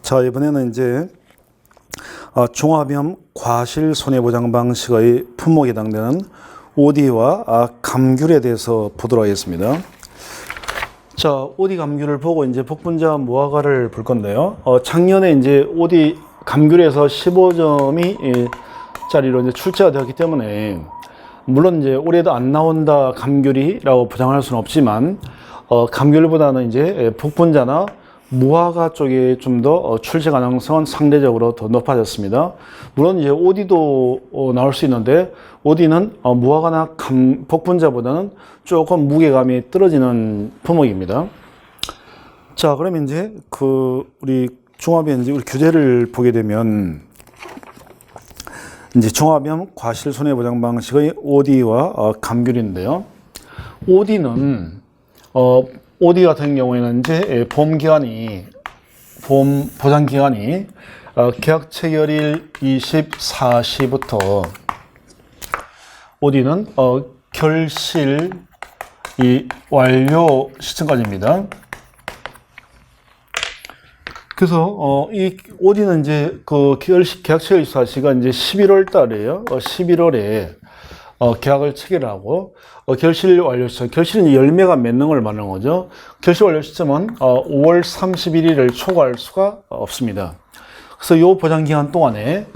자, 이번에는 이제 종합염 과실 손해보장 방식의 품목에 해당되는 OD와 감귤에 대해서 보도록 하겠습니다. 자, OD 감귤을 보고 이제 복분자 무화과를 볼 건데요. 작년에 이제 OD 감귤에서 15점이 짜리로 이제 출제가 되었기 때문에 물론 이제 올해도 안 나온다 감귤이라고 보장할 수는 없지만 감귤보다는 이제 복분자나 무화과 쪽에 좀 더 출제 가능성은 상대적으로 더 높아졌습니다. 물론 이제 OD도 나올 수 있는데 OD는 무화과나 복분자보다는 조금 무게감이 떨어지는 품목입니다. 자, 그러면 이제 우리 종합염 우리 규제를 보게 되면 이제 종합염 과실 손해보장 방식의 OD와 감귤인데요. OD 같은 경우에는 이제 보험 보장 기간이 계약 체결일 24시부터 OD는 결실 완료 시점까지입니다. 그래서 이 OD는 이제 계약 체결 24시가 이제 11월 달이에요. 11월에 계약을 체결하고 결실 완료 시점, 결실은 열매가 맺는 걸 말하는 거죠. 결실 완료 시점은 5월 31일을 초과할 수가 없습니다. 그래서 이 보장 기간 동안에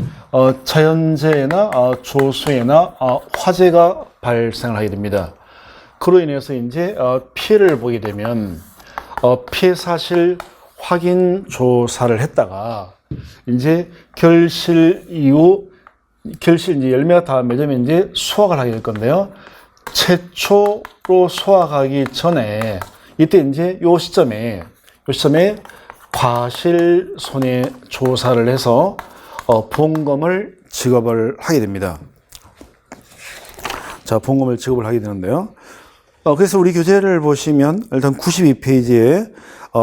자연재해나 조수해나 화재가 발생을 하게 됩니다. 그로 인해서 이제 피해를 보게 되면 피해 사실 확인 조사를 했다가 이제 결실 이후 이제 열매가 다 맺으면 이제 수확을 하게 될 건데요. 최초로 수확하기 전에 이때 이제 요 시점에 과실 손해 조사를 해서 보험금을 지급을 하게 됩니다. 자, 보험금을 지급을 하게 되는데요. 그래서 우리 교재를 보시면 일단 92페이지에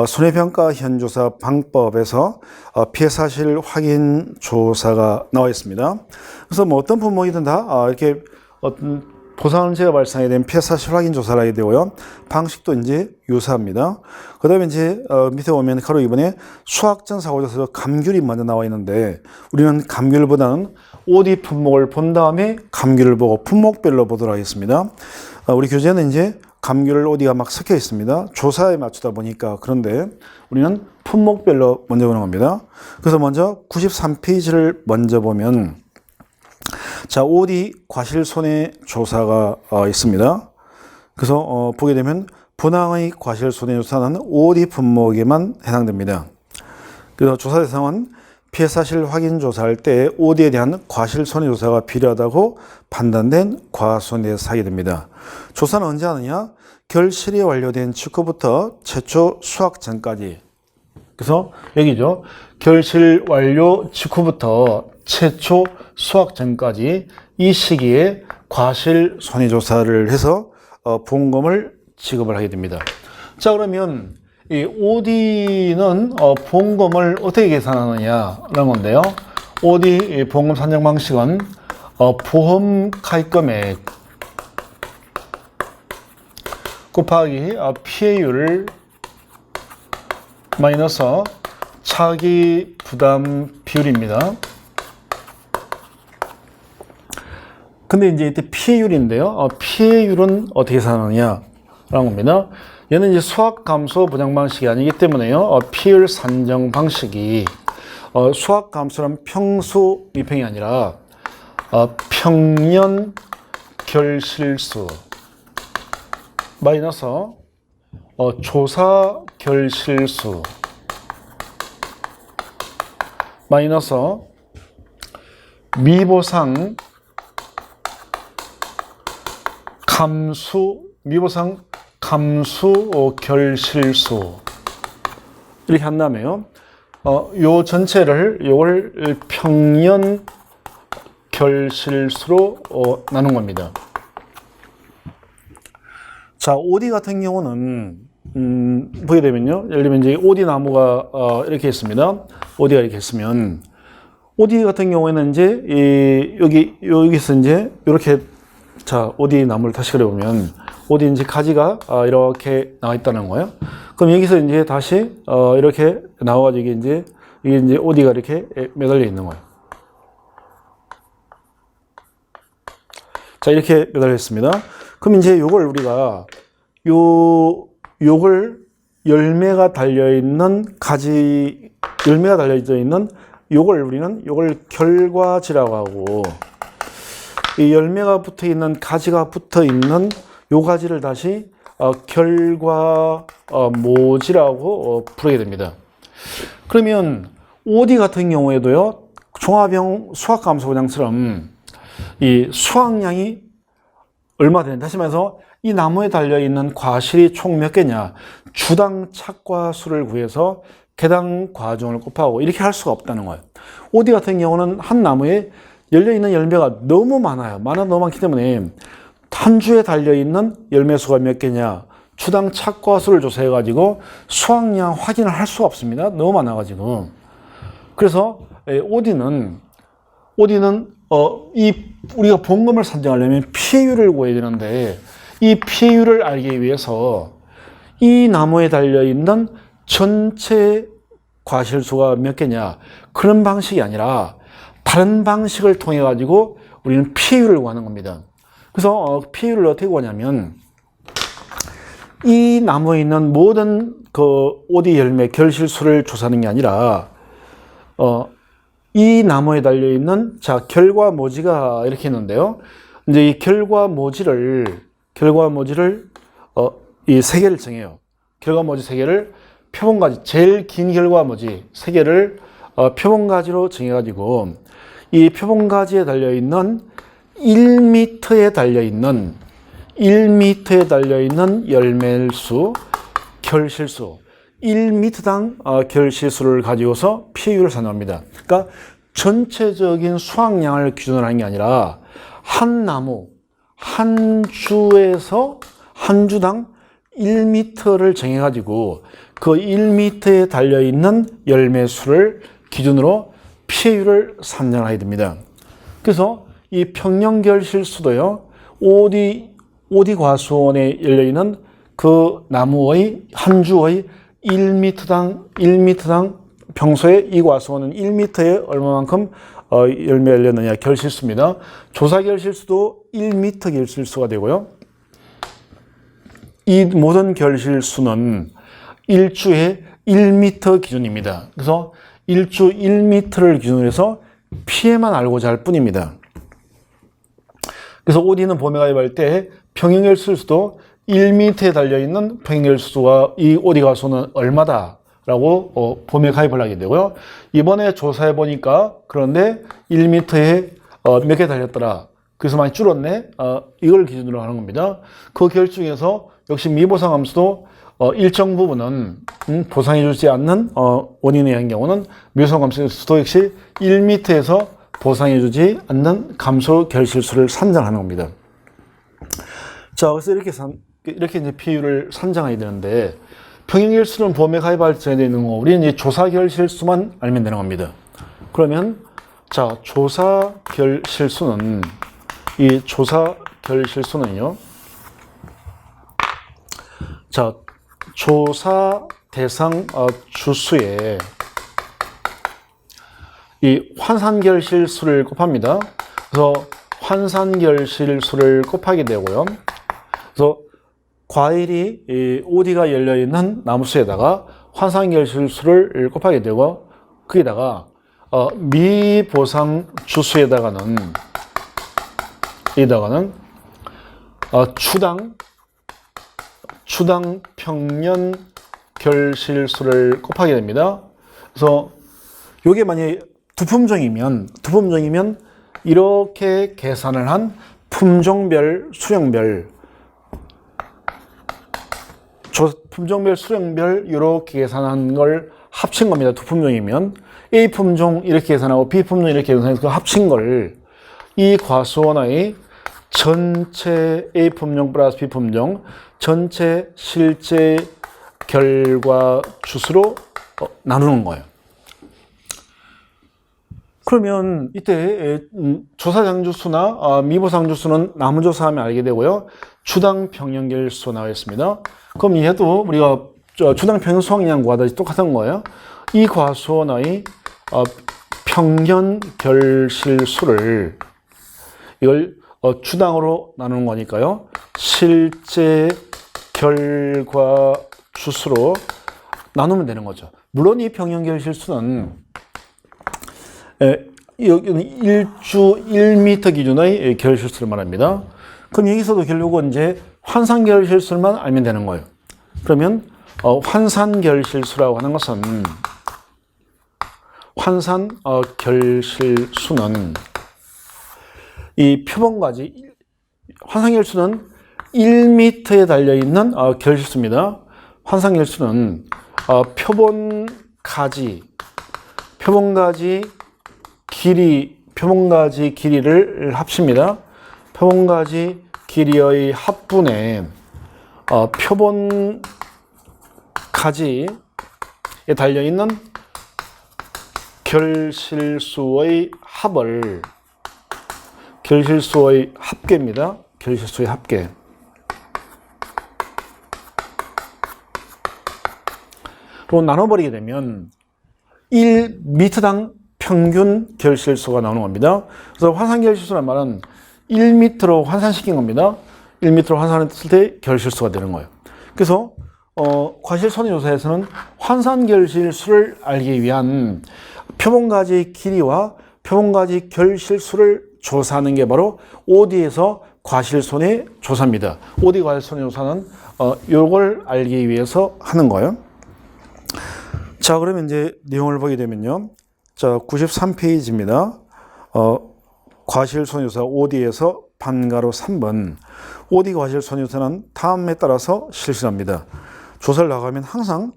손해평가 현조사 방법에서 피해 사실 확인 조사가 나와 있습니다. 그래서 뭐 어떤 품목이든 다 이렇게 어떤 보상재해가 발생하게 되면 피해 사실 확인 조사를 하게 되고요. 방식도 이제 유사합니다. 그 다음에 이제 밑에 보면 가로 2번에 수확전 사고조사로 감귤이 먼저 나와 있는데 우리는 감귤보다는 OD 품목을 본 다음에 감귤을 보고 품목별로 보도록 하겠습니다. 우리 교재는 이제 감귤 OD가 막 섞여 있습니다. 조사에 맞추다 보니까. 그런데 우리는 품목별로 먼저 보는 겁니다. 그래서 먼저 93페이지를 먼저 보면 자, OD 과실 손해 조사가 있습니다. 그래서 보게 되면 분항의 과실 손해 조사는 OD 품목에만 해당됩니다. 그래서 조사 대상은 피해 사실 확인 조사할 때 OD에 대한 과실 손해 조사가 필요하다고 판단된 과손해에서 하게 됩니다. 조사는 언제 하느냐? 결실이 완료된 직후부터 최초 수확 전까지. 그래서 여기죠. 결실 완료 직후부터 최초 수확 전까지 이 시기에 과실 손해 조사를 해서 보험금을 지급을 하게 됩니다. 자, 그러면 이 OD는 보험금을 어떻게 계산하느냐라는 건데요. OD 보험금 산정 방식은 보험 가입 금액 곱하기 피해율 마이너스 차기 부담 비율입니다. 근데 이제 이때 피해율인데요. 피해율은 어떻게 계산하느냐라는 겁니다. 얘는 이제 수확 감소 보장 방식이 아니기 때문에요. 피해율 산정 방식이 수확 감소는 평수 미평이 아니라 평년 결실수 마이너스 조사 결실수 마이너스 미보상 감수 결실수 이렇게 한다면요. 요 전체를 요걸 평년 결실수로 나눈 겁니다. 자, OD 같은 경우는 보게 되면요. 예를 들면 이제 OD 나무가 이렇게 있습니다. OD가 이렇게 있으면 OD 같은 경우에는 이제 여기서 이제 이렇게 자, OD 나무를 다시 그려보면 OD 이제 가지가 이렇게 나와 있다는 거예요. 그럼 여기서 이제 다시 이렇게 나와가지고 이제 이게 이제 OD가 이렇게 매달려 있는 거예요. 자, 이렇게 매달려 있습니다. 그럼 이제 요걸 우리가 요걸 열매가 달려 있는 가지, 열매가 달려 있는 요걸 우리는 요걸 결과지라고 하고, 이 열매가 붙어 있는 가지가 붙어 있는 요 가지를 다시 결과모지라고 부르게 됩니다. 그러면 OD 같은 경우에도요, 종합형 수학감소문양처럼 이 수확량이 얼마 되는, 다시 말해서 이 나무에 달려있는 과실이 총 몇 개냐, 주당 착과 수를 구해서 개당 과중을 곱하고 이렇게 할 수가 없다는 거예요. OD 같은 경우는 한 나무에 열려있는 열매가 너무 많아요. 너무 많기 때문에 한 주에 달려있는 열매 수가 몇 개냐, 주당 착과 수를 조사해가지고 수확량 확인을 할 수가 없습니다. 너무 많아가지고. 그래서 OD는 우리가 본금을 산정하려면 피해율을 구해야 되는데, 이 피해율을 알기 위해서 이 나무에 달려있는 전체 과실수가 몇 개냐, 그런 방식이 아니라 다른 방식을 통해 가지고 우리는 피해율을 구하는 겁니다. 그래서 피해율을 어떻게 구하냐면, 이 나무에 있는 모든 그 OD 열매 결실수를 조사하는 게 아니라 이 나무에 달려있는, 자, 결과모지가 이렇게 있는데요. 이제 이 결과모지를 이 세 개를 정해요. 결과모지 세 개를 표본가지, 제일 긴 결과모지 세 개를 표본가지로 정해가지고, 이 표본가지에 달려있는 1m에 달려있는 열매수, 결실수, 1m당 결실수를 가지고서 피해율을 산정합니다. 그러니까 전체적인 수확량을 기준으로 하는 게 아니라 한 나무, 한 주에서 한 주당 1m를 정해가지고 그 1m에 달려있는 열매수를 기준으로 피해율을 산정하게 됩니다. 그래서 이 평년결실수도요, OD 과수원에 열려있는 그 나무의 한 주의 1m당 평소에 이 과수원은 1m에 얼마만큼 열매 열렸느냐 결실수입니다. 조사 결실수도 1m 결실수가 되고요. 이 모든 결실수는 1주에 1m 기준입니다. 그래서 1주 1m를 기준으로 해서 피해만 알고자 할 뿐입니다. 그래서 OD는 봄에 가입할 때 평형결실수도 1m에 달려있는 평형결실수가 이 OD 과수는 얼마다라고 봄에 가입을 하게 되고요. 이번에 조사해 보니까 그런데 1m에 몇 개 달렸더라. 그래서 많이 줄었네. 이걸 기준으로 하는 겁니다. 그 결중에서 역시 미보상 함수도 일정 부분은 보상해 주지 않는 원인에 의한 경우는 미보상 함수도 역시 1m에서 보상해 주지 않는 감소 결실수를 산정하는 겁니다. 자, 그래서 이렇게 이제 피해율을 산정해야 되는데, 평형결실수는 보험에 가입할 때 되는 거, 우리는 이제 조사 결실수만 알면 되는 겁니다. 그러면 자, 조사 결실수는요, 자, 조사 대상 주수에 이 환산결실수를 곱합니다. 그래서 환산결실수를 곱하게 되고요. 그래서 과일이 이 OD가 열려있는 나무수에다가 환산결실수를 곱하게 되고, 거기다가 미보상 주수에다가는 추당 평년 결실수를 곱하게 됩니다. 그래서 요게 만약에 두 품종이면 이렇게 계산을 한 품종별, 수령별 이렇게 계산한 걸 합친 겁니다. 두 품종이면 A 품종 이렇게 계산하고 B 품종 이렇게 계산해서 그 합친 걸 이 과수원의 전체 A 품종 플러스 B 품종 전체 실제 결과 주수로 나누는 거예요. 그러면 이때 조사장주수나 미보상주수는 나무조사하면 알게 되고요. 주당평형결수 나와 있습니다. 그럼 얘도 우리가 주당평형 수확량 구하듯이 똑같은 거예요. 이 과수원의 평균 결실수를 이걸 주당으로 나누는 거니까요. 실제 결과 주수로 나누면 되는 거죠. 물론 이 평균 결실수는 여기는 1m 기준의 결실수를 말합니다. 그럼 여기서도 결국은 이제 환산 결실수만 알면 되는 거예요. 그러면 환산 결실수라고 하는 것은 환산 결실수는 이 표본가지 환산 결실수는 1m에 달려 있는 결실수입니다. 환산 결실수는 표본가지 길이를 합칩니다. 표본가지 길이의 합분에 표본가지에 달려 있는 결실수의 합계입니다. 결실수의 합계. 또 나눠버리게 되면 1m당 평균 결실수가 나오는 겁니다. 그래서 환산 결실수란 말은 1m로 환산시킨 겁니다. 1m로 환산했을 때 결실수가 되는 거예요. 그래서 과실손해조사에서는 환산 결실수를 알기 위한 표본가지 길이와 표본가지 결실수를 조사하는 게 바로 OD에서 과실손해조사입니다. OD 과실손해조사는 이걸 알기 위해서 하는 거예요. 자, 그러면 이제 내용을 보게 되면요. 자, 93페이지입니다. 과실손해조사 OD에서 반가로 3번. OD 과실손해조사는 다음에 따라서 실시합니다. 조사를 나가면 항상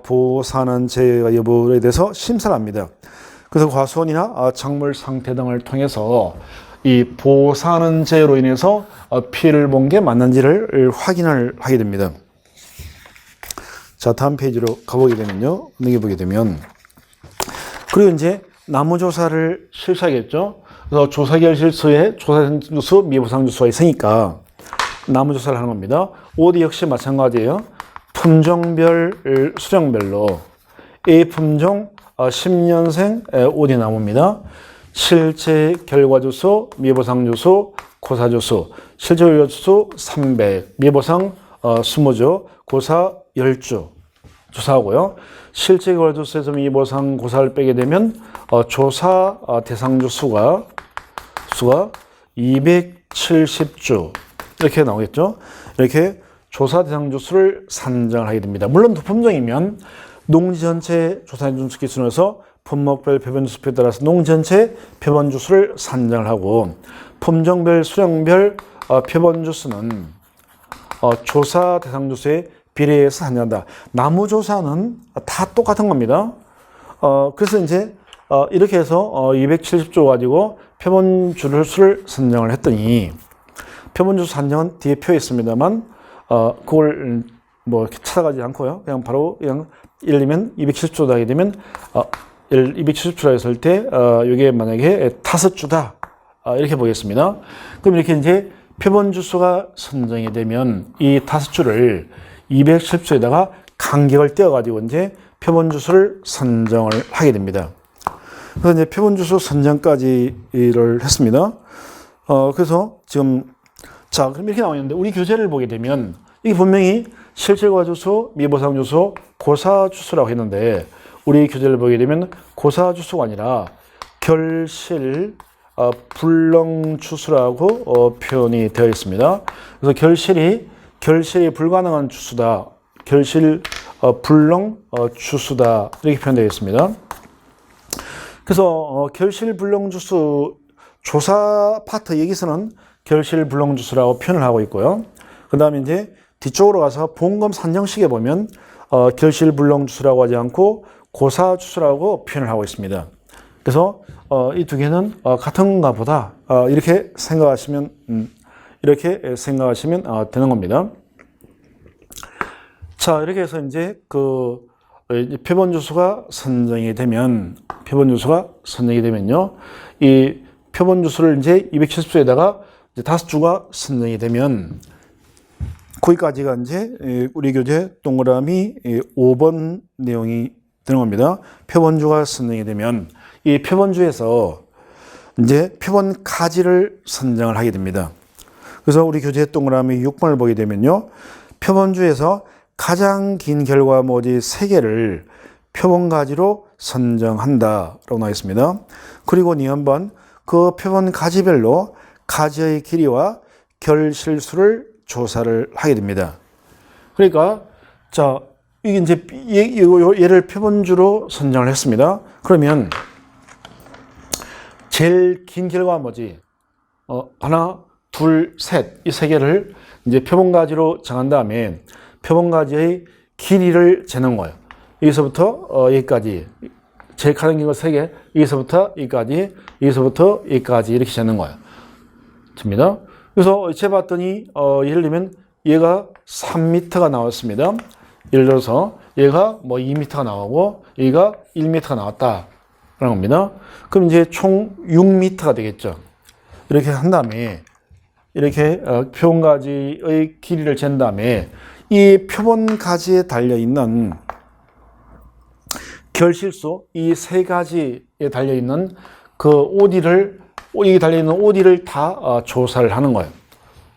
보호사는 재해가 여부에 대해서 심사를 합니다. 그래서 과수원이나 작물 상태 등을 통해서 이 보호사는 재해로 인해서 피해를 본 게 맞는지를 확인을 하게 됩니다. 자, 다음 페이지로 가보게 되면요. 넘겨보게 되면 그리고 이제 나무조사를 실시하겠죠. 그래서 조사결실수에 조사주수, 미보상주수가 있으니까 나무조사를 하는 겁니다. OD 역시 마찬가지예요. 품종별, 수령별로 A품종 10년생 OD 나무입니다. 실제 결과주수, 미보상주수, 고사주수, 실제 결과주수 300, 미보상 20주, 고사 10주 조사하고요. 실제 결과주수에서 미보상 고사를 빼게 되면 조사 대상주 수가 270주 이렇게 나오겠죠. 이렇게 조사 대상주 수를 산정을 하게 됩니다. 물론 품종이면 농지 전체 조사해준 기준에서 품목별 표본주수표에 따라서 농지 전체 표본주수를 산정을 하고 품종별 수령별 표본주수는 조사 대상주수에 비례해서 산정한다. 나무조사는 다 똑같은 겁니다. 그래서 이제 이렇게 해서 270조 가지고 표본주수를 산정을 했더니 표본주수 산정은 뒤에 표에 있습니다만 그걸 뭐 찾아가지 않고요. 그냥 바로 그냥 예를 들면 270조다 하게 되면 270주라 했을 때 이게 만약에 5주다 이렇게 보겠습니다. 그럼 이렇게 이제 표본주수가 선정이 되면 이 5주를 270주에다가 간격을 떼어가지고 이제 표본주수를 선정을 하게 됩니다. 그래서 이제 표본주수 선정까지를 했습니다. 그래서 지금 자, 그럼 이렇게 나와 있는데 우리 교재를 보게 되면 이게 분명히 실질과주수, 미보상주수, 고사주수라고 했는데 우리 교재를 보게 되면 고사주수가 아니라 결실 불능주수라고 표현이 되어 있습니다. 그래서 결실이 불가능한 주수다. 결실 불능 주수다. 이렇게 표현되어 있습니다. 그래서 결실 불능 주수 조사 파트 여기서는 결실 불능 주수라고 표현을 하고 있고요. 그 다음에 이제 뒤쪽으로 가서 보험금 산정식에 보면 결실 불능 주수라고 하지 않고 고사 주수라고 표현을 하고 있습니다. 그래서 이 두 개는 같은가 보다 이렇게 생각하시면 되는 겁니다. 자, 이렇게 해서 이제 그 표본주수가 선정이 되면요, 이 표본주수를 이제 270주에다가 이제 5주가 선정이 되면 거기까지가 이제 우리 교재 동그라미 5번 내용이 되는 겁니다. 표본주가 선정이 되면 이 표본주에서 이제 표본 가지를 선정을 하게 됩니다. 그래서 우리 교재 동그라미 6번을 보게 되면요. 표본주에서 가장 긴 결과모지 3개를 표본 가지로 선정한다라고 나와 있습니다. 그리고 한번 그 표본 가지별로 가지의 길이와 결실수를 조사를 하게 됩니다. 그러니까 자, 이게 이제 얘를 표본주로 선정을 했습니다. 그러면 제일 긴 결과모지 하나, 둘, 셋 이 3개를 이제 표본 가지로 정한 다음에 표본 가지의 길이를 재는 거예요. 여기서부터 여기까지 제일 가장 긴 거 3개, 여기서부터 여기까지, 여기서부터 여기까지 이렇게 재는 거예요. 됩니다. 그래서 재봤더니 예를 들면 얘가 3m가 나왔습니다. 예를 들어서 얘가 뭐 2m가 나오고 얘가 1m가 나왔다라는 겁니다. 그럼 이제 총 6m가 되겠죠. 이렇게 한 다음에 이렇게 표본 가지의 길이를 잰 다음에 이 표본 가지에 달려 있는 결실수 이 3가지에 달려 있는 그 OD를 여기 달려 있는 OD를 다 조사를 하는 거예요.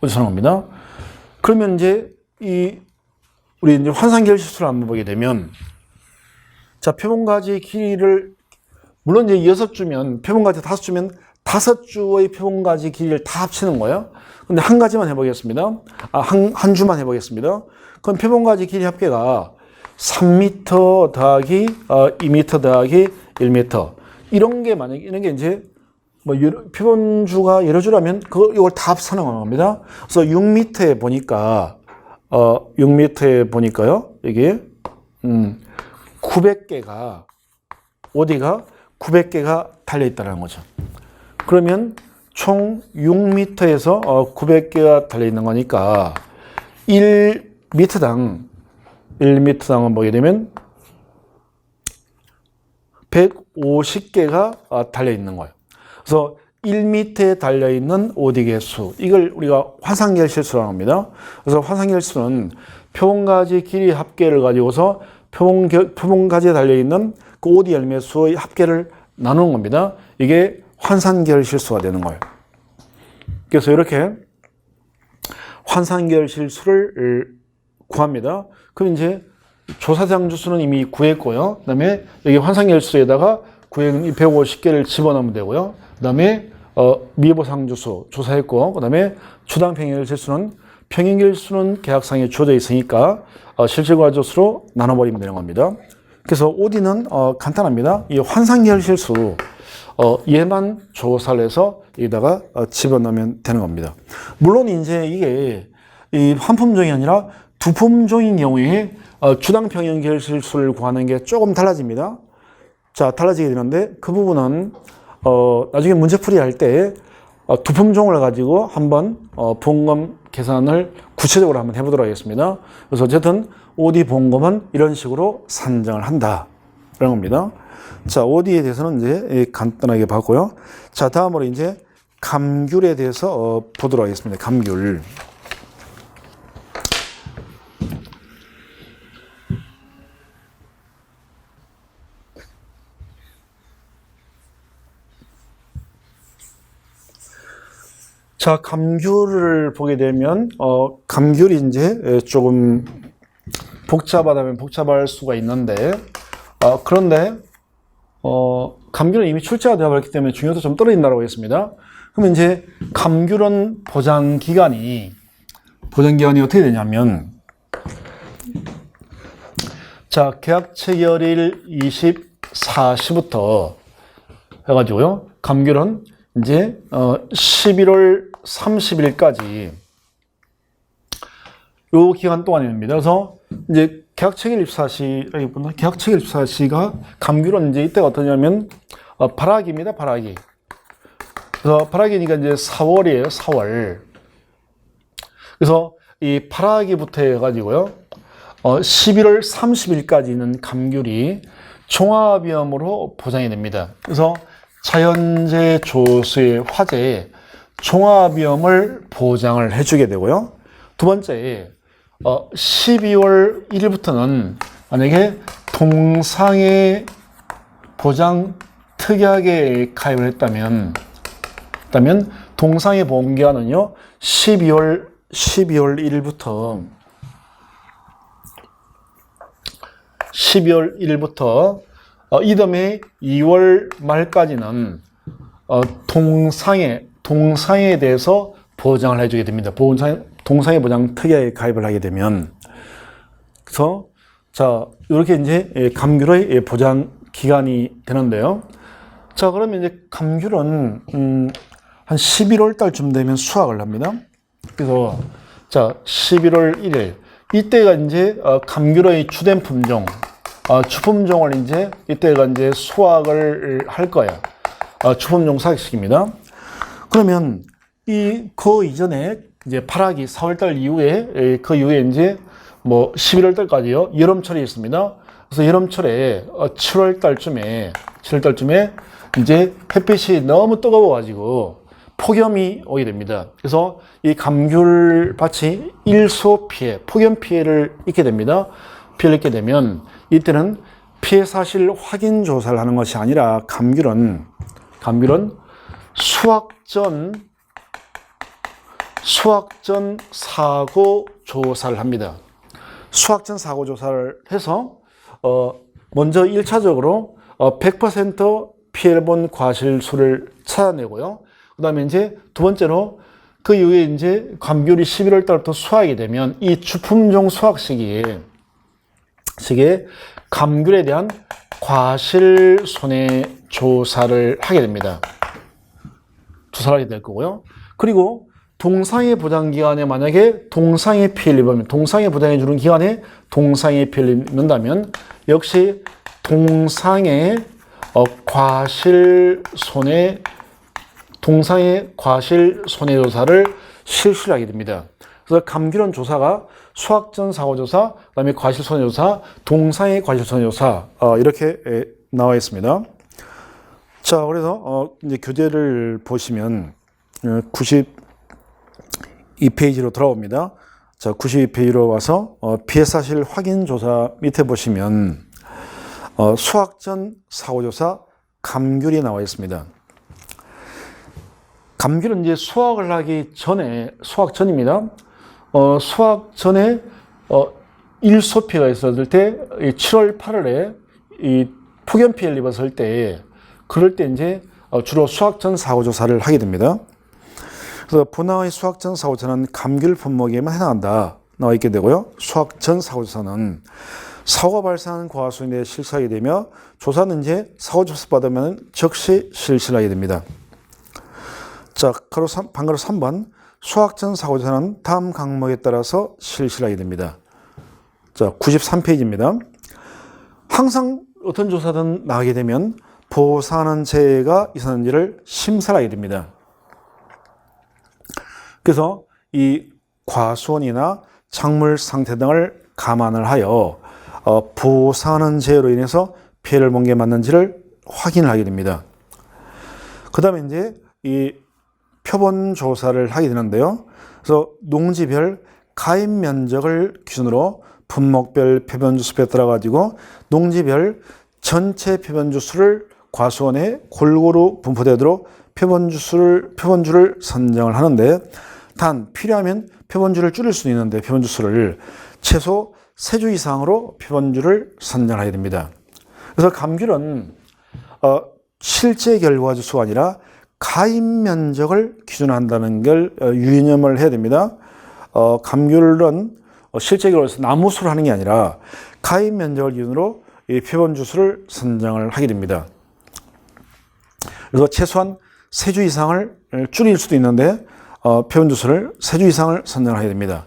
조사하는 겁니다. 그러면 이제 우리 이제 환산 결실수를 한번 보게 되면 자, 표본 가지 길이를 물론 이제 6주면 표본 가지 5주면 5주의 표본 가지 길이를 다 합치는 거예요. 근데 한 가지만 해보겠습니다. 한 주만 해보겠습니다. 그럼 표본 가지 길이 합계가 3m 더하기 2m 더하기 1m 이런 게 만약에 이런 게 이제 뭐 표본주가 여러 주라면 이걸 다 합산한 겁니다. 그래서 6m에 보니까 6m에 보니까요 이게 900개가 OD가 900개가 달려 있다는 거죠. 그러면 총 6m에서 900개가 달려 있는 거니까 1m당 보게 되면 150개가 달려 있는 거예요. 그래서 1m에 달려 있는 OD 개수, 이걸 우리가 화상결실수라고 합니다. 그래서 화상결실수는 표본가지 길이 합계를 가지고서 표본가지에 달려 있는 그 OD 열매 수의 합계를 나누는 겁니다. 이게 환산결실수가 되는 거예요. 그래서 이렇게 환산결실수를 구합니다. 그럼 이제 조사장 주수는 이미 구했고요. 그 다음에 여기 환산결실수에다가 구획 150개를 집어넣으면 되고요. 그 다음에 미보상 주수 조사했고, 그 다음에 추당 평행결실수는 평행결실수는 계약상에 주어져 있으니까 실질과 조수로 나눠버리면 되는 겁니다. 그래서 OD는 간단합니다. 이 환산결실수 얘만 조사를 해서 여기다가 집어넣으면 되는 겁니다. 물론 이제 이게 이 한 품종이 아니라 두 품종인 경우에 주당 평형 결실수를 구하는 게 조금 달라집니다. 자, 달라지게 되는데 그 부분은 나중에 문제풀이 할 때 두 품종을 가지고 한번 보험금 계산을 구체적으로 한번 해보도록 하겠습니다. 그래서 어쨌든 OD 보험금은 이런 식으로 산정을 한다 라는 겁니다. 자, OD에 대해서는 이제 간단하게 봤고요. 자, 다음으로 이제 감귤에 대해서 보도록 하겠습니다. 감귤. 자, 감귤을 보게 되면 감귤이 이제 조금 복잡하다면 복잡할 수가 있는데 그런데 감귤은 이미 출제가 되어 버렸기 때문에 중요도 좀 떨어진다고 했습니다. 그러면 이제 감귤은 보장 기간이 어떻게 되냐면 자, 계약 체결일 24시부터 해가지고요. 감귤은 이제 11월 30일까지 요 기간 동안입니다. 그래서 이제 계약 체결 24시, 계약 체결 24시가 감귤은 이제 이때가 어떠냐면 발화기입니다. 발화기. 그래서 발화기니까 이제 4월이에요. 4월. 그래서 이 발화기부터 해가지고요. 11월 30일까지는 감귤이 종합위험으로 보장이 됩니다. 그래서 자연재 조수의 화재에 종합위험을 보장을 해주게 되고요. 두 번째, 12월 1일부터는 만약에 동상해 보장 특약에 가입을 했다면 동상해 보험기간은요 12월 1일부터 12월 1일부터 이듬해 2월 말까지는 동상해에 대해서 보장을 해주게 됩니다. 동상해 보장 특약에 가입을 하게 되면, 그래서 자 이렇게 이제 감귤의 보장 기간이 되는데요. 자 그러면 이제 감귤은 한 11월 달쯤 되면 수확을 합니다. 그래서 자 11월 1일 이때가 이제 감귤의 주된 품종, 주품종을 이제 이때가 이제 수확을 할 거야. 주품종 수확식입니다. 그러면 그 이전에 이제 파라기 4월달 이후에 그 이후에 이제 뭐 11월달까지요 여름철이 있습니다. 그래서 여름철에 7월달쯤에 이제 햇빛이 너무 뜨거워가지고 폭염이 오게 됩니다. 그래서 이 감귤밭이 일소 피해, 폭염 피해를 입게 됩니다. 피해를 입게 되면 이때는 피해 사실 확인 조사를 하는 것이 아니라 감귤은 수확 전 사고 조사를 합니다. 수확 전 사고 조사를 해서 먼저 1차적으로 100% 피해를 본 과실수를 찾아내고요. 그 다음에 이제 두 번째로 그 이후에 이제 감귤이 11월 달부터 수확이 되면 이 주품종 수확 시기에 감귤에 대한 과실 손해 조사를 하게 됩니다. 조사를 하게 될 거고요. 그리고 동상해 보장 기간에 만약에 동상해 피해를 입으면, 동상해 보장해 주는 기간에 동상해 피해를 입는다면 역시 동상해 과실 손해 조사를 실시를 하게 됩니다. 그래서 감귤은 조사가 수확 전 사고 조사, 그다음에 과실 손해 조사, 동상해 과실 손해 조사 이렇게 나와 있습니다. 자, 그래서 이제 교재를 보시면 92페이지로 돌아옵니다. 자, 92페이지로 와서 피해 사실 확인 조사 밑에 보시면 수확 전 사고 조사 감귤이 나와 있습니다. 감귤은 이제 수확을 하기 전에, 수확 전입니다. 수확 전에 일소 피해가 있었을 때 7월 8월에 이 폭염 피해를 입었을 때, 그럴 때 이제 주로 수확 전 사고 조사를 하게 됩니다. 그래서 분화의 수확 전 사고 조사는 감귤 품목에만 해당한다 나와 있게 되고요. 수확 전 사고 조사는 사고가 발생한 과수에 대해 실시하게 되며, 조사는 이제 사고 접수 받으면 즉시 실시하게 됩니다. 자, 방가로 3번 수확 전 사고 조사는 다음 항목에 따라서 실시하게 됩니다. 자, 93페이지입니다. 항상 어떤 조사든 나가게 되면 보상하는 재해가 있었는지를 심사를 하게 됩니다. 그래서 이 과수원이나 작물 상태 등을 감안을 하여 보상하는 재해로 인해서 피해를 본 게 맞는지를 확인을 하게 됩니다. 그 다음에 이제 이 표본 조사를 하게 되는데요. 그래서 농지별 가입 면적을 기준으로 분목별 표본주 수에 따라 가지고 농지별 전체 표본주 수를 과수원에 골고루 분포되도록 표본주를 선정을 하는데, 단 필요하면 표본주를 줄일 수도 있는데 표본주 수를 최소 3주 이상으로 표본주를 선정하게 됩니다. 그래서 감귤은 실제 결과주 수가 아니라 가입 면적을 기준한다는 걸 유념을 해야 됩니다. 감귤은 실제 결과에서 나무 수를 하는 게 아니라 가입 면적을 기준으로 이 표본주 수를 선정을 하게 됩니다. 그래서 최소한 3주 이상을 줄일 수도 있는데 표본주 수를 3주 이상을 선정을 하게 됩니다.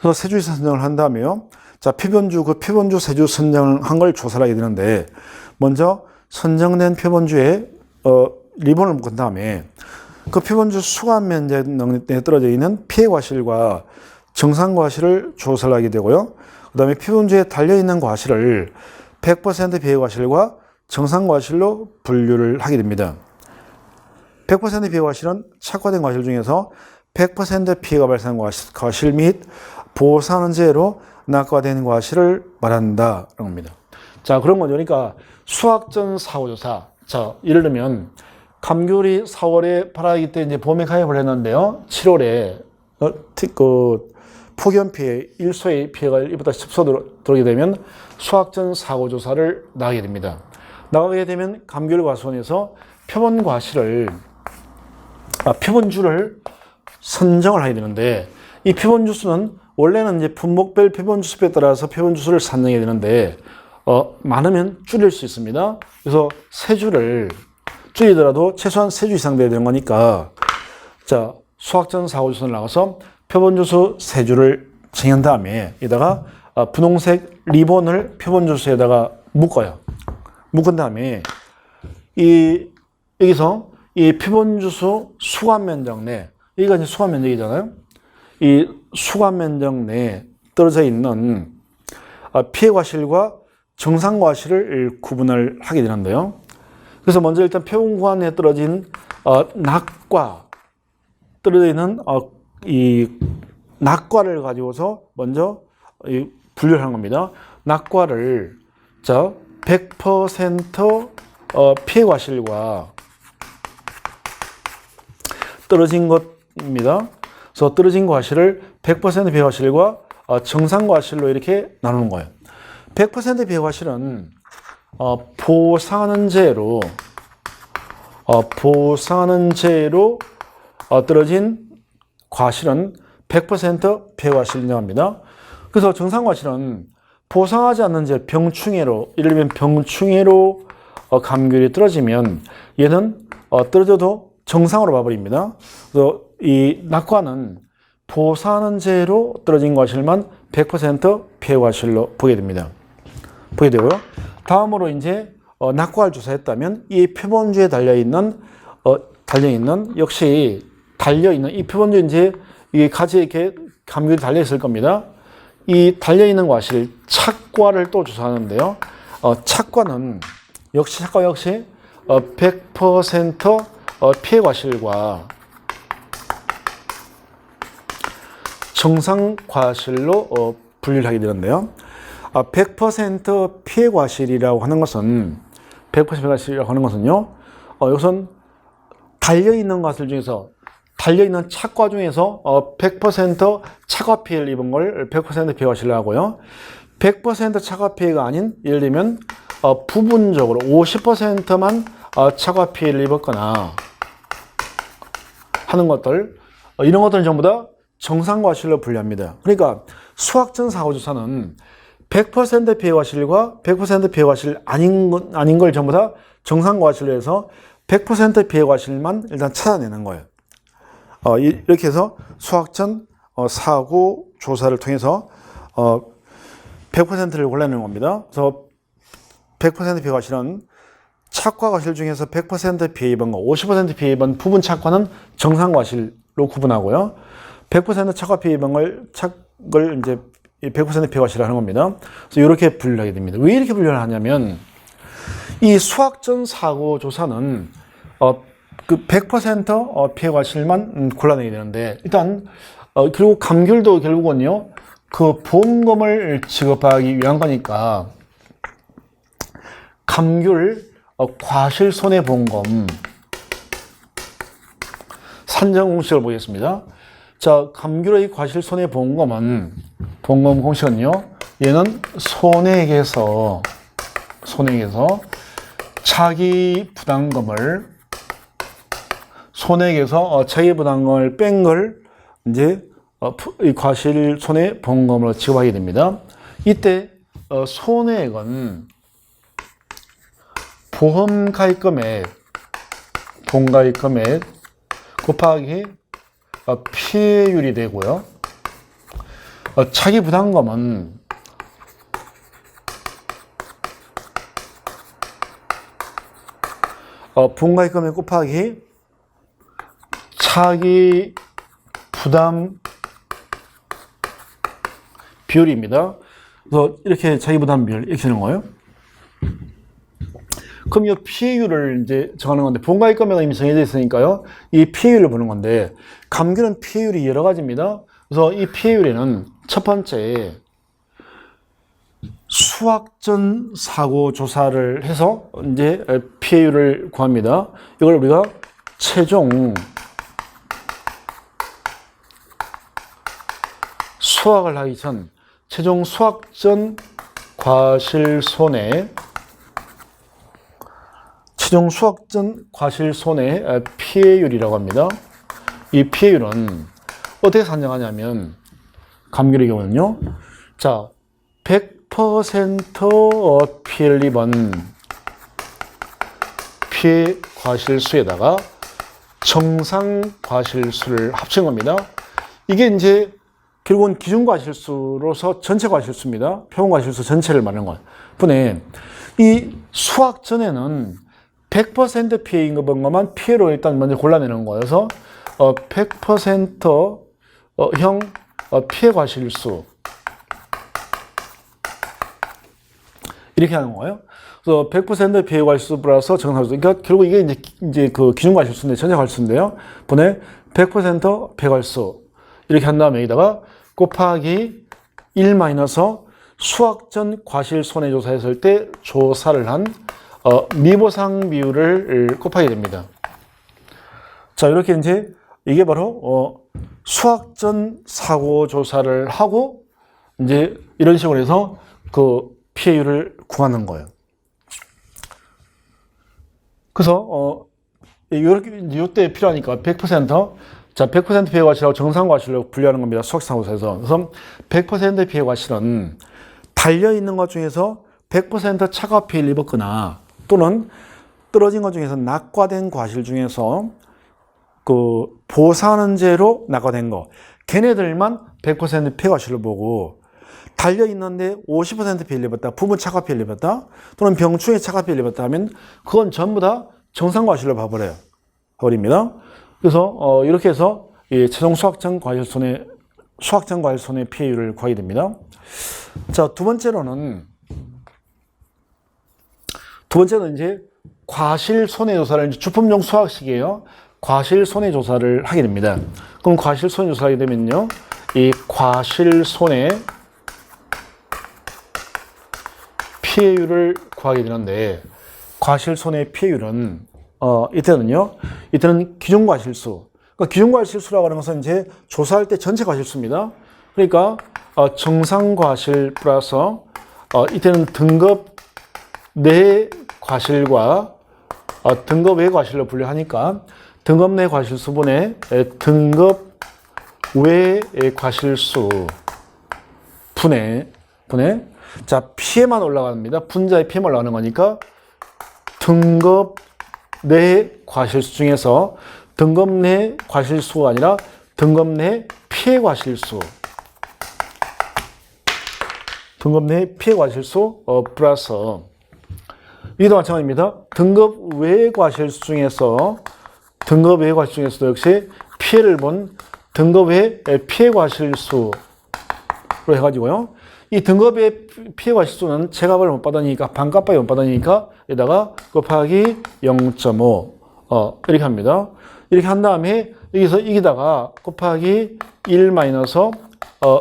그래서 3주 이상 선정을 한 다음에요. 자, 표본주 3주 선정한 걸 조사를 하게 되는데, 먼저 선정된 표본주에 리본을 묶은 다음에 그 표본주 수감 면적에 떨어져 있는 피해 과실과 정상 과실을 조사를 하게 되고요. 그 다음에 표본주에 달려있는 과실을 100% 피해 과실과 정상 과실로 분류를 하게 됩니다. 100% 피해 과실은 착화된 과실 중에서 100% 피해가 발생한 과실 및 보상하는 재해로 낙과된 과실을 말한다. 그런 겁니다. 자, 그런 거죠. 그러니까 수학전 사고조사. 자, 예를 들면 감귤이 4월에 발화하기 때 이제 봄에 가입을 했는데요. 7월에 폭염 피해, 일소의 피해가 입었다 습소 들어오게 되면 수학전 사고조사를 나가게 됩니다. 나가게 되면 감귤과수원에서 표본주를 선정을 하게 되는데, 이 표본주수는 원래는 이제 분목별 표본주수에 따라서 표본주수를 산정해야 되는데, 많으면 줄일 수 있습니다. 그래서 세 줄을 줄이더라도 최소한 3주 이상 돼야 되는 거니까, 자, 수학전 사고조선을 나가서 표본주수 3줄을 정한 다음에 여기다가 분홍색 리본을 표본주수에다가 묶어요. 묶은 다음에 여기서 이 표본주수 수관 면적 내, 여기가 이제 수관 면적이잖아요. 이 수관 면적 내에 떨어져 있는 피해 과실과 정상 과실을 구분을 하게 되는데요. 그래서 먼저 일단 표본관에 떨어진 낙과, 떨어져 있는 이 낙과를 가지고서 먼저 분류를 하는 겁니다. 낙과를, 자, 100% 피해 과실과 떨어진 것입니다. 그래서 떨어진 과실을 100% 피해 과실과 정상 과실로 이렇게 나누는 거예요. 100% 피해 과실은 보상하는 죄로 떨어진 과실은 100% 피해 과실을 인정합니다. 그래서 정상 과실은 보상하지 않는 죄, 병충해로, 예를 들면 병충해로 감귤이 떨어지면 얘는 떨어져도 정상으로 봐버립니다. 그래서 이 낙과는 보상하는 죄로 떨어진 과실만 100% 피해 과실로 보게 됩니다. 보게 되고요. 다음으로 이제 낙과를 조사했다면 이 표본주에 달려있는 역시 달려있는 이 표본주 이제 이 가지에 이렇게 감귤이 달려있을 겁니다. 이 달려있는 과실, 착과를 또 조사하는데요. 착과는 역시 100% 피해 과실과 정상 과실로 분류를 하게 되는데요. 100% 피해 과실이라고 하는 것은 100% 피해 과실이라고 하는 것은요. 이것은 달려있는 과실 중에서 달려있는 착과 중에서 100% 착과 피해를 입은 걸 100% 피해 과실로 하고요. 100% 착과 피해가 아닌, 예를 들면 부분적으로 50%만 착과 피해를 입었거나 하는 것들, 이런 것들은 전부 다 정상 과실로 분류합니다. 그러니까 수학전 사고조사는 100% 피해 과실과 100% 피해 과실 아닌 걸 전부 다 정상 과실로 해서 100% 피해 과실만 일단 찾아내는 거예요. 이렇게 해서 수학전 사고 조사를 통해서 100%를 골라내는 겁니다. 그래서 100% 피해 과실은 착과 과실 중에서 100% 피해 입은 거, 50% 피해 입은 부분 착과는 정상 과실로 구분하고요. 100% 착과 피해 입은 착을 이제 100% 피해 과실을 하는 겁니다. 그래서 이렇게 분류하게 됩니다. 왜 이렇게 분류를 하냐면 이 수학전 사고 조사는 그 100% 피해 과실만 골라내게 되는데, 일단 그리고 감귤도 결국은요 그 보험금을 지급하기 위한 거니까 감귤 과실 손해보험금 산정 공식을 보겠습니다. 자, 감귤의 과실 손해보험금은 보험금 공식은요, 얘는 손해액에서 차기 부담금을 손해액에서 차기 부담금을 뺀 걸 이제 이 과실 손해보험금으로 지급하게 됩니다. 이때 손해액은 보험 가입금액 곱하기 피해율이 되고요. 차기 부담금은 보험 가입금액 곱하기 차기 부담 비율입니다. 그래서 이렇게 차기 부담 비율 이렇게 되는 거예요. 그럼 이 피해율을 이제 정하는 건데, 보험 가입금액은 이미 정해져 있으니까요. 이 피해율을 보는 건데, 감귤은 피해율이 여러 가지입니다. 그래서 이 피해율에는 첫 번째, 수학전 사고 조사를 해서 이제 피해율을 구합니다. 이걸 우리가 최종 수학을 하기 전 최종 수학전 과실손해 최종 수학전 과실손해 피해율이라고 합니다. 이 피해율은 어떻게 산정하냐면 감귤의 경우는요. 자, 100% 피해를 입은 피해 과실수에다가 정상 과실수를 합친 겁니다. 이게 이제 결국은 기준 과실수로서 전체 과실수입니다. 표본 과실수 전체를 말하는 것. 분에 이 수학 전에는 100% 피해인 것만 피해로 일단 먼저 골라내는 거여서 100% 형 피해 과실수 이렇게 하는 거예요. 그래서 100% 피해 과실수 플러스 정상과실수. 그러니까 결국 이게 이제 그 기준 과실수인데 전체 과실수인데요. 분의 100% 피해 과실수 이렇게 한 다음에 여기다가 곱하기 1 마이너스 수학전 과실 손해조사했을 때 조사를 한 미보상 비율을 곱하게 됩니다. 자, 이렇게 이제 이게 바로 수학전 사고 조사를 하고 이제 이런 식으로 해서 그 피해율을 구하는 거예요. 그래서 이렇게 이때 필요하니까 100% 자, 100% 피해 과실하고 정상 과실로 분류하는 겁니다. 수학사고에서. 그래서 100% 피해 과실은 달려있는 것 중에서 100% 차가 피해를 입었거나 또는 떨어진 것 중에서 낙과된 과실 중에서 그 보상하는 죄로 낙과된 거. 걔네들만 100% 피해 과실을 보고 달려있는데 50% 피해를 입었다. 부분 차가 피해를 입었다. 또는 병충해 차가 피해를 입었다 하면 그건 전부 다 정상 과실로 봐버립니다. 그래서 이렇게 해서 최종 수학전 과실손해 피해율을 구하게 됩니다. 자, 두 번째로는 이제 과실손해조사를 주품용 수학식이에요. 과실손해조사를 하게 됩니다. 그럼 과실손해조사를 하게 되면요, 이 과실손해 피해율을 구하게 되는데 과실손해 피해율은 이때는 기준과실수. 그러니까 기준과실수라고 하는 것은 이제 조사할 때 전체 과실수입니다. 그러니까 정상과실 플러스 이때는 등급 내 과실과 등급 외 과실로 분류하니까 등급 내 과실수분의 등급 외 과실수 분의 자, 피해만 올라갑니다. 분자의 피해만 올라가는 거니까 등급 내 과실수 중에서 등급 내 과실수가 아니라 등급 내 피해 과실수. 등급 내 피해 과실수 플러스 이도 마찬가지입니다. 등급 외 과실수 중에서도 역시 피해를 본 등급 외 피해 과실수로 해가지고요. 이 등급의 피해 과실수는 제값을 못 받으니까 반값밖에 못 받으니까 여기다가 곱하기 0.5 이렇게 합니다. 이렇게 한 다음에 여기서 여기다가 곱하기 1 마이너스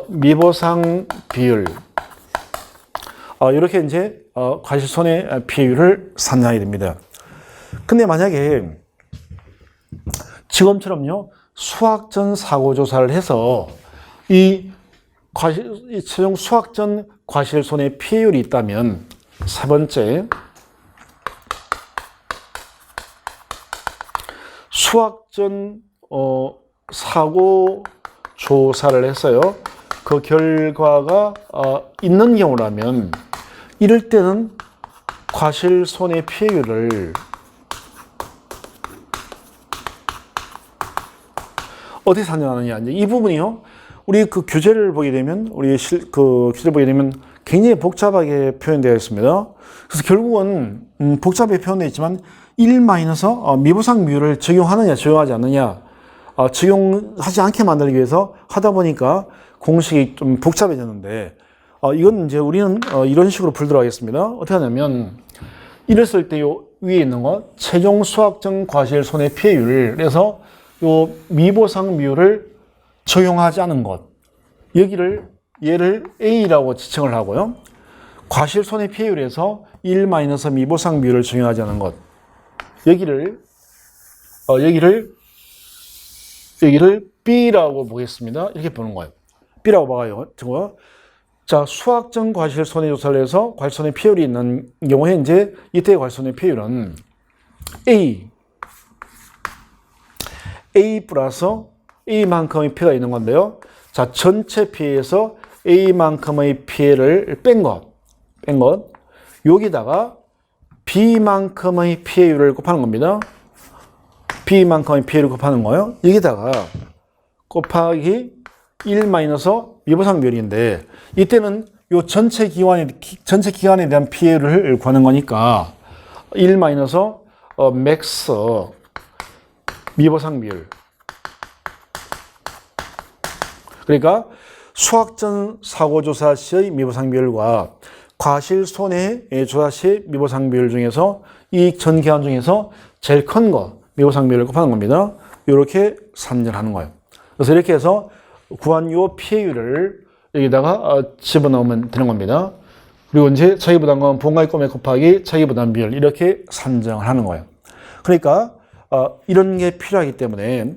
미보상 비율 이렇게 이제 과실손해 피해율을 산정하게 됩니다. 근데 만약에 지금처럼요 수학전 사고조사를 해서 이 최종 수학전 과실손해 피해율이 있다면 세 번째 수학전 사고 조사를 했어요. 그 결과가 있는 경우라면 이럴 때는 과실손해 피해율을 어떻게 산정하느냐. 이 부분이요. 우리 그 교재를 보게 되면 굉장히 복잡하게 표현되어 있습니다. 그래서 결국은 복잡하게 표현되어 있지만 1 마이너스 미보상 비율을 적용하느냐 적용하지 않느냐 적용하지 않게 만들기 위해서 하다 보니까 공식이 좀 복잡해졌는데 이건 이제 우리는 이런 식으로 풀도록 하겠습니다. 어떻게 하냐면 이랬을 때 요 위에 있는 거 최종 수학전 과실 손해 피해율 그래서 요 미보상 비율을 적용하지 않은 것 얘를 A라고 지칭을 하고요. 과실 손해 피해율에서 1 마이너스 미보상 비율을 적용하지 않은 것. 여기를 B라고 보겠습니다. 이렇게 보는 거예요. B라고 봐요. 저거. 자, 수학적 과실 손해 조사를 해서 과실 손해 피해율이 있는 경우에 이제 이때의 과실 손해 피해율은 A 플러스 A만큼의 피해가 있는 건데요. 자, 전체 피해에서 A만큼의 피해를 뺀 것. 여기다가 B만큼의 피해율을 곱하는 겁니다. B만큼의 피해를 곱하는 거예요. 여기다가 곱하기 1 마이너스 미보상 비율인데 이때는 요 전체 기간에 대한 피해를 구하는 거니까 1 마이너스 맥스 미보상 비율. 그러니까 수학적 사고조사 시의 미보상 비율과 과실 손해 조사 시 미보상 비율 중에서 이 전 기간 중에서 제일 큰 거 미보상 비율을 곱하는 겁니다. 이렇게 산정하는 거예요. 그래서 이렇게 해서 구한 요 피해율을 여기다가 집어넣으면 되는 겁니다. 그리고 이제 차이부담금 본가액금액 곱하기 차이부담 비율 이렇게 산정을 하는 거예요. 그러니까 이런 게 필요하기 때문에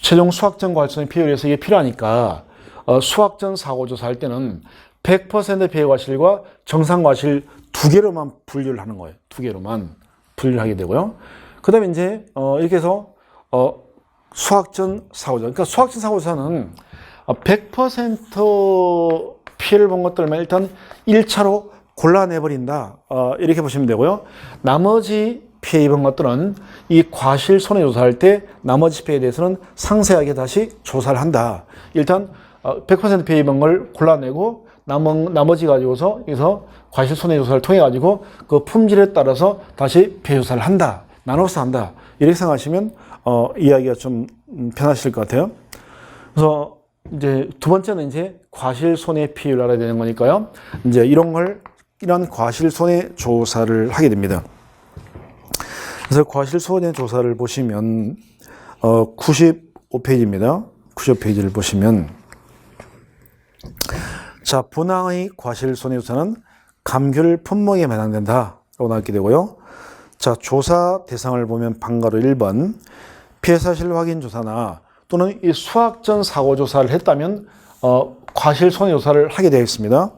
최종 수학적 과실손해 피해율에서 이게 필요하니까 수학적 사고조사 할 때는 100% 피해 과실과 정상 과실 두 개로만 분류를 하는 거예요. 두 개로만 분류를 하게 되고요. 그 다음에 이제 이렇게 해서 수학적 사고조사. 그러니까 수학적 사고조사는 100% 피해를 본 것들만 일단 1차로 골라내버린다. 이렇게 보시면 되고요. 나머지 피해 입은 것들은 이 과실 손해 조사할 때 나머지 피해에 대해서는 상세하게 다시 조사를 한다. 일단 100% 피해 입은 걸 골라내고 나머지 가지고서 여기서 과실 손해 조사를 통해 가지고 그 품질에 따라서 다시 피해 조사를 한다. 나눠서 한다. 이렇게 생각하시면 이야기가 좀 편하실 것 같아요. 그래서 이제 두 번째는 이제 과실 손해 피해율을 알아야 되는 거니까요. 이제 이런 과실 손해 조사를 하게 됩니다. 그래서 과실 손해 조사를 보시면 95페이지입니다. 95페이지를 보시면 자, 분항의 과실 손해 조사는 감귤 품목에 해당된다라고 나오게 되고요. 자, 조사 대상을 보면 방가로 1번 피해 사실 확인 조사나 또는 이 수학적 사고 조사를 했다면 과실 손해 조사를 하게 되어 있습니다.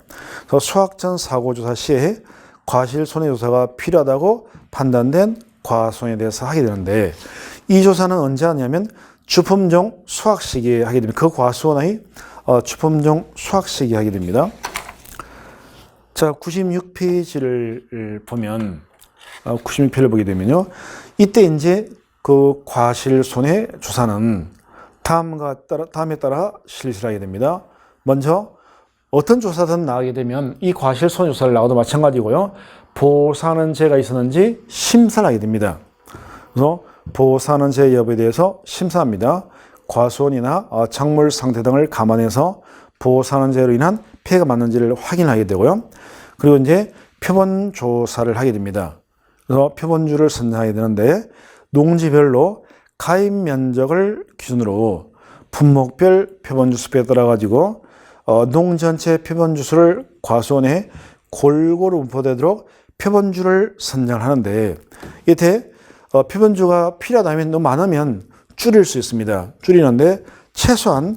그래서 수학적 사고 조사 시에 과실 손해 조사가 필요하다고 판단된 과손에 대해서 하게 되는데 이 조사는 언제 하냐면 주품종 수확 시기에 하게 됩니다. 그 과수원의 주품종 수확 시기에 하게 됩니다. 자, 96페이지를 보면 96페이지를 보게 되면요. 이때 이제 그 과실 손해 조사는 다음에 따라 실시하게 됩니다. 먼저 어떤 조사든 나가게 되면 이 과실 손해 조사를 나가도 마찬가지고요. 보상하는 죄가 있었는지 심사를 하게 됩니다. 그래서 보상하는 죄 여부에 대해서 심사합니다. 과수원이나 작물 상태 등을 감안해서 보상하는 죄로 인한 피해가 맞는지를 확인하게 되고요. 그리고 이제 표본 조사를 하게 됩니다. 그래서 표본주를 선정하게 되는데 농지별로 가입 면적을 기준으로 품목별 표본주 수에 따라 가지고 농 전체 표본주 수를 과수원에 골고루 분포되도록 표본주를 선정하는데 이때 표본주가 필요하다면 너무 많으면 줄일 수 있습니다. 줄이는데 최소한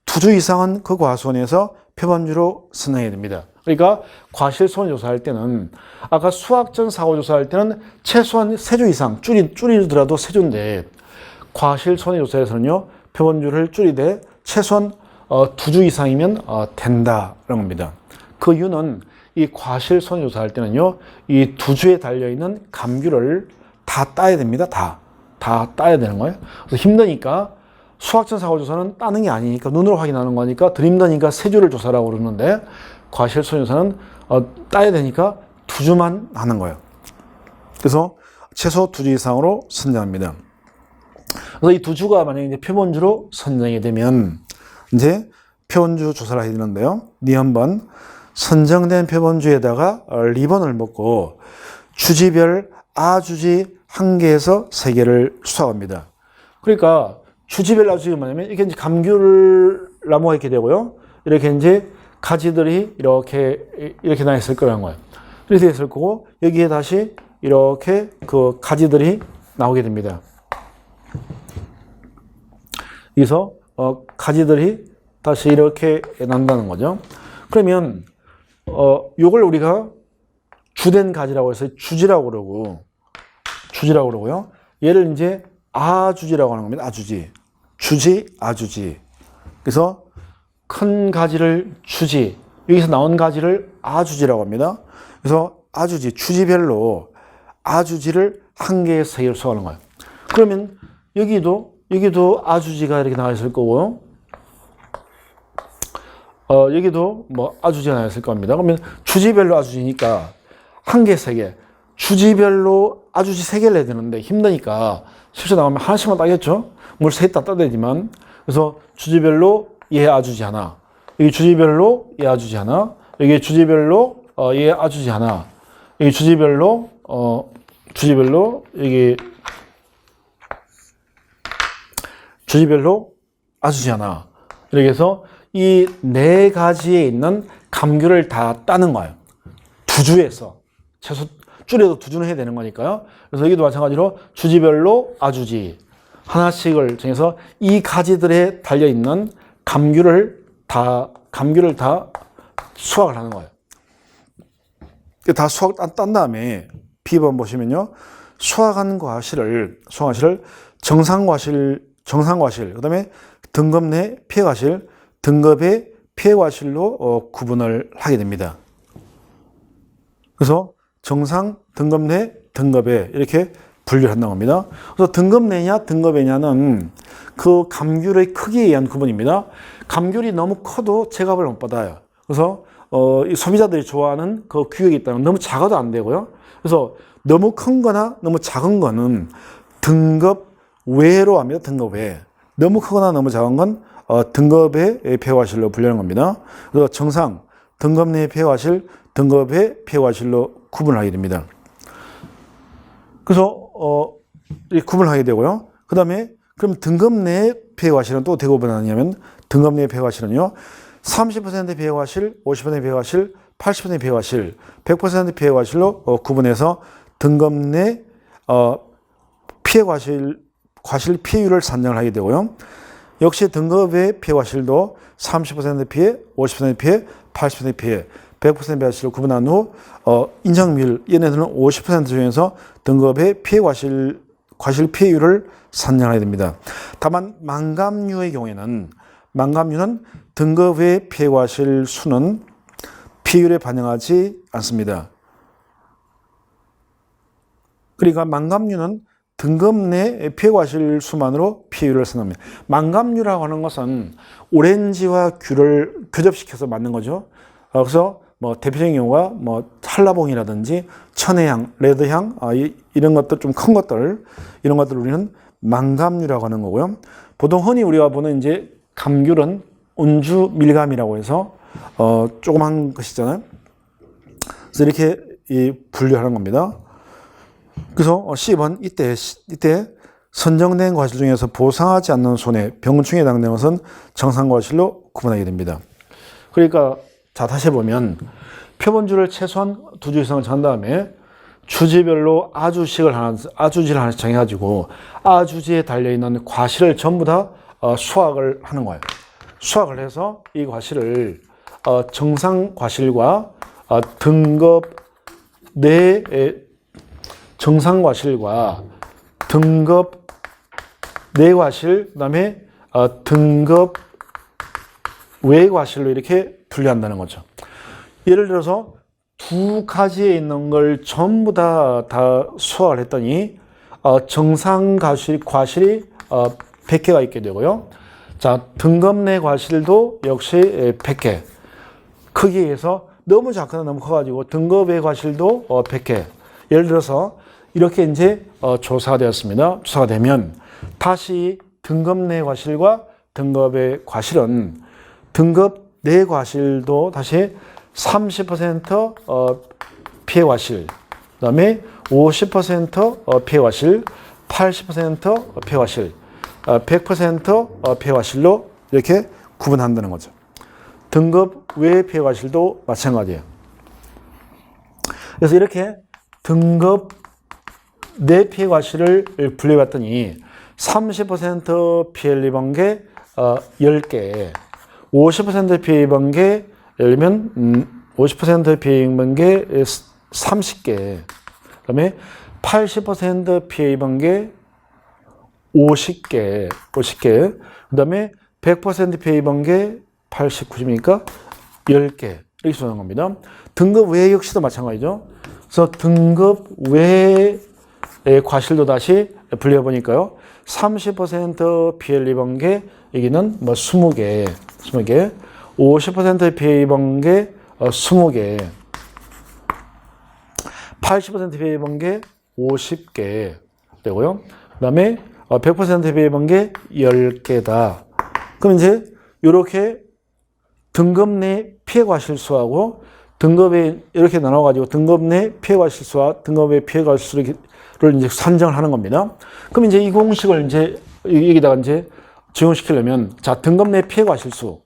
2주 이상은 그 과수원에서 표본주로 선정해야 됩니다. 그러니까 과실 손해 조사할 때는 아까 수학적 사고 조사할 때는 최소한 3주 이상 줄이더라도 3주인데 과실 손해 조사에서는요 표본주를 줄이되 최소한 2주 이상이면 된다라는 겁니다. 그 이유는 이 과실 손해 조사할 때는요 이 2주에 달려있는 감귤을 다 따야 됩니다. 다 따야 되는 거예요. 그래서 힘드니까 수학적 사고 조사는 따는 게 아니니까 눈으로 확인하는 거니까 덜 힘드니까 3주를 조사라고 그러는데 과실 손해 조사는 따야 되니까 2주만 하는 거예요. 그래서 최소 2주 이상으로 선정합니다. 그래서 이 2주가 만약에 이제 표본주로 선정이 되면 이제 표본주 조사를 해야 되는데요. 한번 선정된 표본주에다가 리본을 묶고 주지별 아주지 1개에서 3개를 수확합니다. 그러니까 주지별 아주지가 뭐냐면 이게 이제 감귤나무가 이렇게 되고요. 이렇게 이제 가지들이 이렇게 나 있을 거란 거예요. 이렇게 있을 거고 여기에 다시 이렇게 그 가지들이 나오게 됩니다. 여기서 가지들이 다시 이렇게 난다는 거죠. 그러면 요걸 우리가 주된 가지라고 해서 주지라고 그러고요. 얘를 이제 아주지라고 하는 겁니다. 아주지. 주지, 아주지. 그래서 큰 가지를 주지, 여기서 나온 가지를 아주지라고 합니다. 그래서 아주지, 주지별로 아주지를 한 개의 세 개를 수하는 거예요. 그러면 여기도 아주지가 이렇게 나와 있을 거고요. 여기도 뭐 아주지가 나와 있을 겁니다. 그러면 주지별로 아주지니까 한 개, 세 개. 주지별로 아주지 세 개를 해야 되는데 힘드니까 실수 나오면 하나씩만 따겠죠? 뭘 셋 다 따야 되지만. 그래서 주지별로 얘 아주지 하나. 여기 주지별로 얘 아주지 하나. 여기 주지별로 얘 아주지 하나. 여기 주지별로 여기 주지별로 아주지 하나. 이렇게 해서 이 네 가지에 있는 감귤을 다 따는 거예요. 두 주에서. 최소 줄여도 두 주는 해야 되는 거니까요. 그래서 여기도 마찬가지로 주지별로 아주지 하나씩을 정해서 이 가지들에 달려있는 감귤을 다 수확을 하는 거예요. 다 수확 딴 다음에 B번 보시면요. 수확한 과실을 정상과실, 그 다음에 등급 내 피해과실, 등급의 피해과실로 구분을 하게 됩니다. 그래서 정상, 등급 내, 등급에 이렇게 분류를 한다고 합니다. 그래서 등급 내냐, 등급이냐는 그 감귤의 크기에 의한 구분입니다. 감귤이 너무 커도 제값을 못 받아요. 그래서 이 소비자들이 좋아하는 그 규격이 있다면 너무 작아도 안 되고요. 그래서 너무 큰 거나 너무 작은 거는 등급 외로 합니다. 등급 외. 너무 크거나 너무 작은 건 등급의 폐과실로 분류하는 겁니다. 그래서 정상, 등급 내 폐과실, 등급의 폐과실로 구분을 하게 됩니다. 그래서 구분을 하게 되고요. 그 다음에 그럼 등급 내 폐과실은 또 어떻게 구분하냐면 등급 내 폐과실은요. 30% 폐과실, 50% 폐과실, 80% 폐과실, 100% 폐과실로 구분해서 등급 내 과실 피해율을 산정을 하게 되고요. 역시 등급의 피해과실도 30% 피해, 50% 피해, 80% 피해, 100% 피해과실로 구분한 후 인정률, 얘네들은 50% 중에서 등급의 과실 피해율을 산정하게 됩니다. 다만 망감류의 경우에는 등급의 피해과실 수는 피해율에 반영하지 않습니다. 그러니까 망감류는 등급 내 피해과실 수만으로 피해율을 산정합니다. 망감류라고 하는 것은 오렌지와 귤을 교접시켜서 만든 거죠. 그래서 뭐 대표적인 경우가 뭐 한라봉이라든지 천혜향, 레드향 이런 것들 좀 큰 것들 이런 것들 우리는 망감류라고 하는 거고요. 보통 흔히 우리가 보는 이제 감귤은 운주 밀감이라고 해서 조그만 것이잖아요. 그래서 이렇게 분류하는 겁니다. 그래서 C번 이때 선정된 과실 중에서 보상하지 않는 손해, 병충해에 해당되는 것은 정상과실로 구분하게 됩니다. 그러니까 자 다시 보면 표본주를 최소한 2주 이상을 정한 다음에 주지별로 아주지를 하나씩 정해가지고 아주지에 달려있는 과실을 전부 다 수확을 하는 거예요. 수확을 해서 이 과실을 정상과실과 등급 내 정상과실과 등급 내과실, 그 다음에 등급 외과실로 이렇게 분류한다는 거죠. 예를 들어서 두 가지에 있는 걸 전부 다 수확을 했더니 정상과실이 100개가 있게 되고요. 자, 등급 내 과실도 역시 100개. 크기에 의해서 너무 작거나 너무 커가지고 등급의 과실도 100개. 예를 들어서 이렇게 이제 조사가 되었습니다. 조사가 되면 다시 등급 내 과실과 등급의 과실은 등급 내 과실도 다시 30% 피해 과실, 그 다음에 50% 피해 과실, 80% 피해 과실, 100% 피해 과실로 이렇게 구분한다는 거죠. 등급 외 피해 과실도 마찬가지예요. 그래서 이렇게 등급 내 피해 과실을 분류해봤더니 30% 피해를 입은 게 10개, 50% 피해 입은 게 예를 들면 50% 피해 입은 게 30개, 그 다음에 80% 피해 입은 게 50개, 그 다음에 100% 피해 입은 게 80, 90이니까 10개 이렇게 수정한 겁니다. 등급 외 역시도 마찬가지죠. 그래서 등급 외의 과실도 다시 분류해 보니까요. 30% 피해를 입은 게 여기는 뭐 20개, 50% 피해 입은 게 20개, 80% 피해 입은 게 50개 되고요. 그 다음에 100% 피해 입은 게 10개다. 그럼 이제 이렇게 등급 내 피해 과실수하고 등급에 이렇게 나눠가지고 등급 내 피해 과실수와 등급의 피해 과실수를 이제 산정을 하는 겁니다. 그럼 이제 이 공식을 이제 여기다가 이제 적용시키려면 자, 등급 내 피해 과실수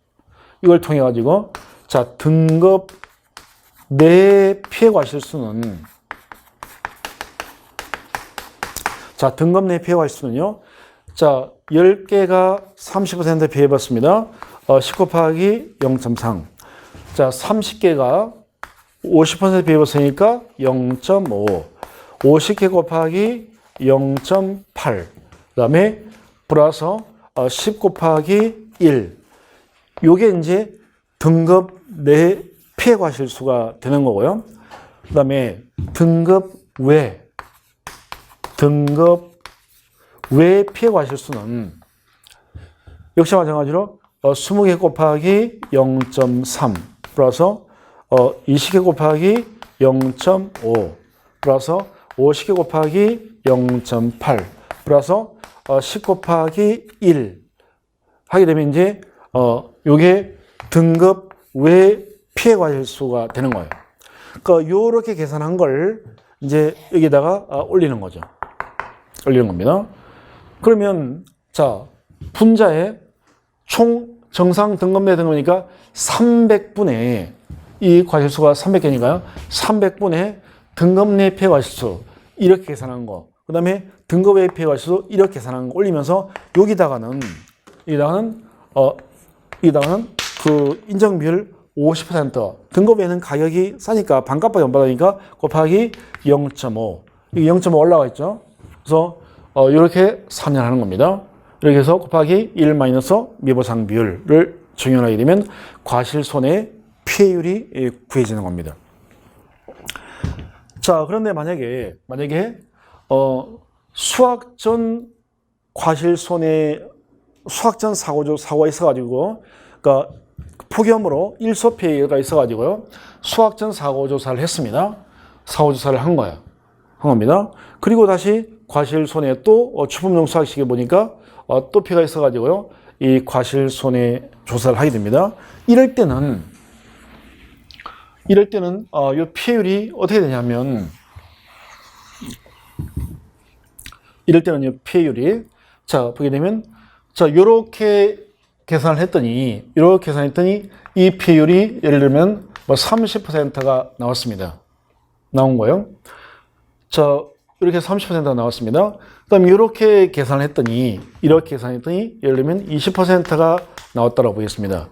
이걸 통해 가지고 자, 등급 내 피해 과실수는 자, 등급 내 피해 과실수는요. 자, 10개가 30% 피해 봤습니다. 10 곱하기 0.3. 자, 30개가 50% 피해 봤으니까 0.5. 50개 곱하기 0.8. 그 다음에 플러스 10 곱하기 1. 요게 이제 등급 내 피해 과실수가 되는 거고요. 그 다음에 등급 외 피해 과실수는 역시 마찬가지로 20개 곱하기 0.3 플러스 20개 곱하기 0.5 플러스 50개 곱하기 0.8 플러스 10 곱하기 1 하게 되면 이제 요게 등급 외 피해 과실수가 되는 거예요. 그러니까 요렇게 계산한 걸 이제 여기다가 올리는 거죠. 올리는 겁니다. 그러면 자, 분자에 총 정상 등급 내 등급이니까 300분의 이 과실수가 300개니까요. 300분의 등급 내 피해 과실수 이렇게 계산한 거. 그 다음에 등급 외 피해 과실수 이렇게 계산한 거 올리면서 여기다가는 그 인정 비율 50% 등급 외는 가격이 싸니까 반값밖에 못 받으니까 곱하기 0.5 이게 0.5 올라가 있죠. 그래서 이렇게 산정하는 겁니다. 이렇게 해서 곱하기 1 마이너스 미보상 비율을 적용하게 되면 과실손해 피해율이 구해지는 겁니다. 자, 그런데 만약에 수학전 과실손해 수학전 사고가 있어가지고 그러니까 폭염으로 일소 피해가 있어가지고요. 수학전 사고조사를 했습니다. 사고조사를 한 겁니다. 그리고 다시 과실손해 또 추품용 수학식에 보니까 또 피해가 있어가지고요. 이 과실손해 조사를 하게 됩니다. 이럴 때는 이 피해율이 어떻게 되냐면 이럴 때는 이 피해율이 자, 보게 되면 자, 요렇게 계산을 했더니 이 피해율이 예를 들면 뭐 30%가 나왔습니다. 나온 거예요. 자, 이렇게 30%가 나왔습니다. 그다음에 이렇게 계산을 했더니 예를 들면 20%가 나왔다고 보겠습니다.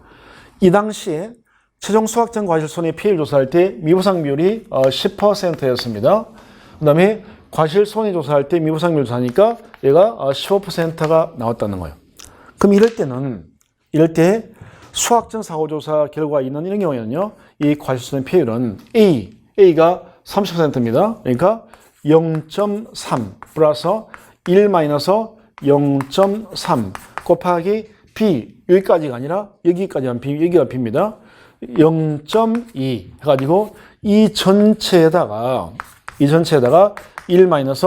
이 당시에 최종 수학전 과실손해 피해율 조사할 때 미보상 비율이 10%였습니다. 그다음에 과실손해 조사할 때 미보상 비율 조사하니까 얘가 15%가 나왔다는 거예요. 그럼 이럴 때 수학전 사고조사 결과가 있는 이런 경우에는요, 이 과실손해 피해율은 A가 30%입니다. 그러니까 0.3 플러스 1 마이너스 0.3 곱하기 B, 여기까지가 아니라 여기가 B입니다. 0.2 해가지고 이 전체에다가 1 마이너스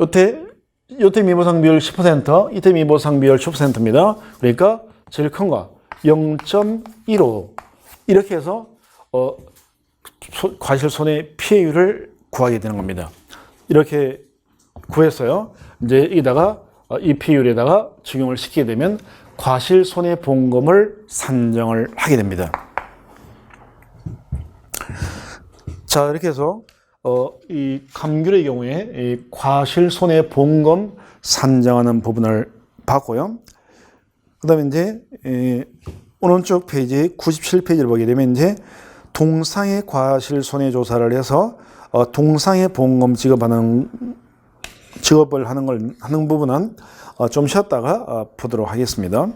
요때 미보상 비율 10%, 이때 미보상 비율 10%입니다. 그러니까 제일 큰 거 0.15 이렇게 해서 과실손해 피해율을 구하게 되는 겁니다. 이렇게 구했어요. 이제 여기다가 이 피해율에다가 적용을 시키게 되면 과실손해보험금을 산정을 하게 됩니다. 자, 이렇게 해서 이 감귤의 경우에 이 과실손해보험금 산정하는 부분을 봤고요. 그 다음에 이제 오른쪽 페이지 97페이지를 보게 되면 이제 동상의 과실손해조사를 해서 동상의 보험금 지급을 하는 부분은 좀 쉬었다가 보도록 하겠습니다.